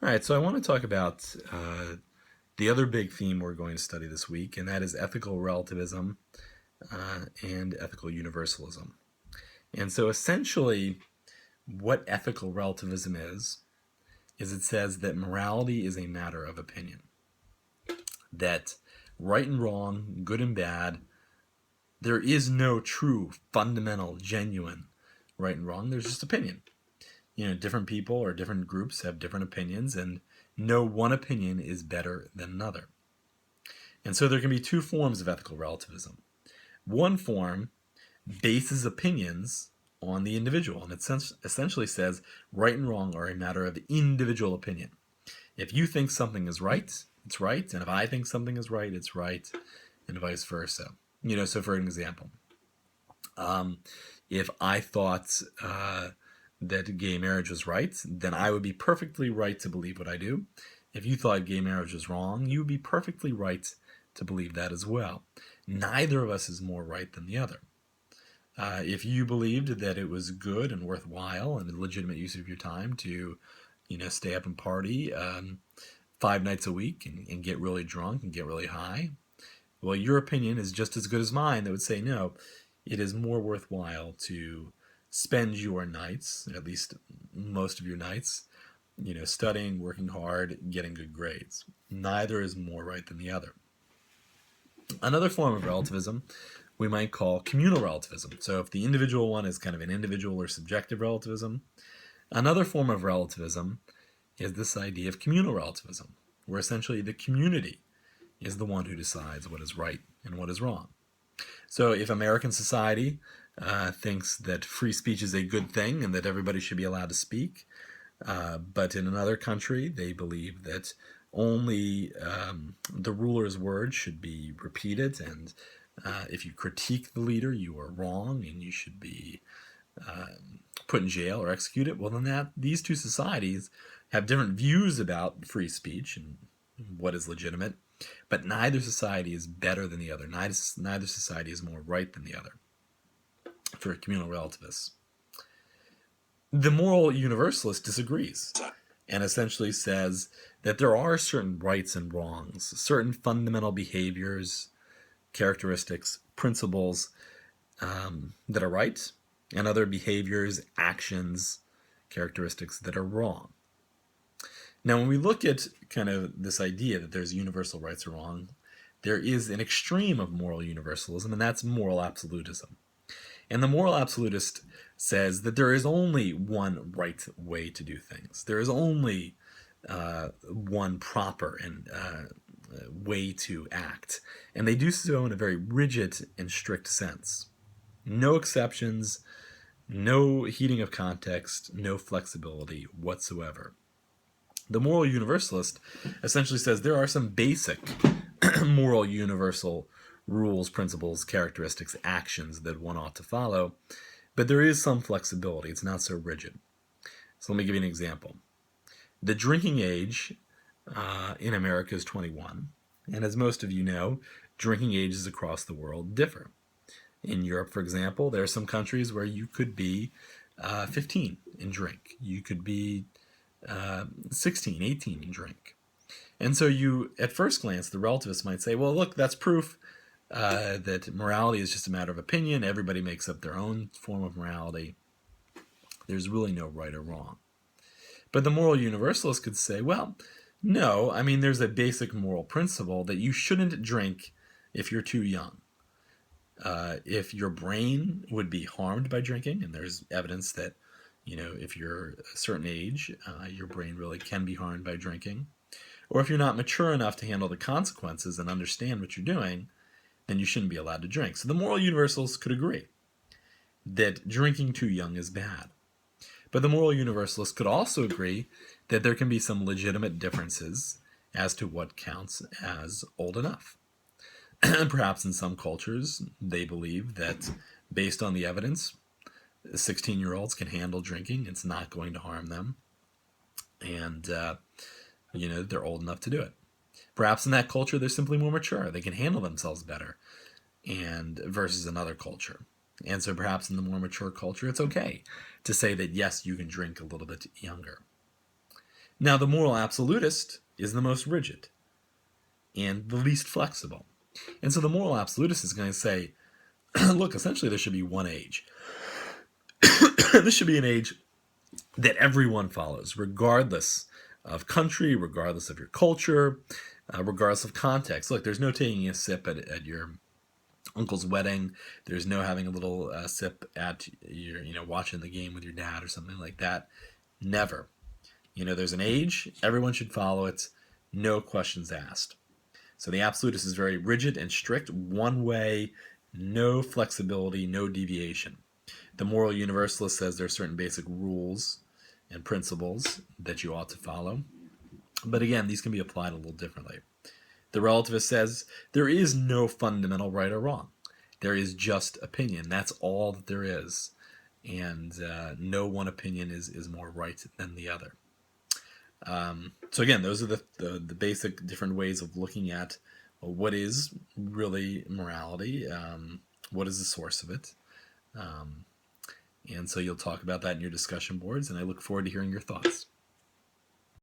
All right, so I want to talk about the other big theme we're going to study this week, and that is ethical relativism and ethical universalism. And so essentially, what ethical relativism is it says that morality is a matter of opinion, that right and wrong, good and bad, there is no true, fundamental, genuine right and wrong. There's just opinion. Different people or different groups have different opinions, and no one opinion is better than another. And so there can be two forms of ethical relativism. One form bases opinions on the individual, and it essentially says right and wrong are a matter of individual opinion. If you think something is right, it's right, and if I think something is right, it's right, and vice versa. So for an example, if I thought that gay marriage was right, then I would be perfectly right to believe what I do. If you thought gay marriage was wrong, you would be perfectly right to believe that as well. Neither of us is more right than the other. If you believed that it was good and worthwhile and a legitimate use of your time to, stay up and party 5 nights a week and get really drunk and get really high, well, your opinion is just as good as mine that would say, no, it is more worthwhile to spend your nights, at least most of your nights, studying, working hard, getting good grades. Neither is more right than the other. Another form of relativism we might call communal relativism. So if the individual one is kind of an individual or subjective relativism, another form of relativism is this idea of communal relativism, where essentially the community is the one who decides what is right and what is wrong. So if American society thinks that free speech is a good thing and that everybody should be allowed to speak, but in another country they believe that only the ruler's word should be repeated, and if you critique the leader, you are wrong and you should be put in jail or executed. Well, then these two societies have different views about free speech and what is legitimate, but neither society is better than the other. Neither society is more right than the other for communal relativists. The moral universalist disagrees and essentially says that there are certain rights and wrongs, certain fundamental behaviors, characteristics, principles that are right, and other behaviors, actions, characteristics that are wrong. Now, when we look at kind of this idea that there's universal rights or wrong, there is an extreme of moral universalism, and that's moral absolutism. And the moral absolutist says that there is only one right way to do things. There is only one proper and way to act. And they do so in a very rigid and strict sense. No exceptions, no heeding of context, no flexibility whatsoever. The moral universalist essentially says there are some basic moral universal rules, principles, characteristics, actions that one ought to follow, but there is some flexibility. It's not so rigid. So let me give you an example. The drinking age in America is 21, and as most of you know, drinking ages across the world differ. In Europe, for example, there are some countries where you could be 15 and drink. You could be 16, 18 and drink. And so you, at first glance, the relativists might say, well, look, that's proof that morality is just a matter of opinion. Everybody makes up their own form of morality. There's really no right or wrong. But the moral universalist could say, well, no, I mean, there's a basic moral principle that you shouldn't drink if you're too young. If your brain would be harmed by drinking, and there's evidence that, if you're a certain age, your brain really can be harmed by drinking, or if you're not mature enough to handle the consequences and understand what you're doing, then you shouldn't be allowed to drink. So the moral universalists could agree that drinking too young is bad. But the moral universalists could also agree that there can be some legitimate differences as to what counts as old enough. And perhaps in some cultures, they believe that based on the evidence, 16-year-olds can handle drinking. It's not going to harm them. And, they're old enough to do it. Perhaps in that culture, they're simply more mature. They can handle themselves better and versus another culture. And so perhaps in the more mature culture, it's okay to say that, yes, you can drink a little bit younger. Now, the moral absolutist is the most rigid and the least flexible. And so the moral absolutist is going to say, look, essentially there should be one age. This should be an age that everyone follows, regardless of country, regardless of your culture, regardless of context. Look, there's no taking a sip at your uncle's wedding. There's no having a little sip at your, watching the game with your dad or something like that. Never. There's an age, everyone should follow it, no questions asked. So the absolutist is very rigid and strict, one way, no flexibility, no deviation. The moral universalist says there are certain basic rules and principles that you ought to follow. But again, these can be applied a little differently. The relativist says there is no fundamental right or wrong. There is just opinion. That's all that there is. And no one opinion is more right than the other. So again, those are the basic different ways of looking at what is really morality, what is the source of it. And so you'll talk about that in your discussion boards, and I look forward to hearing your thoughts.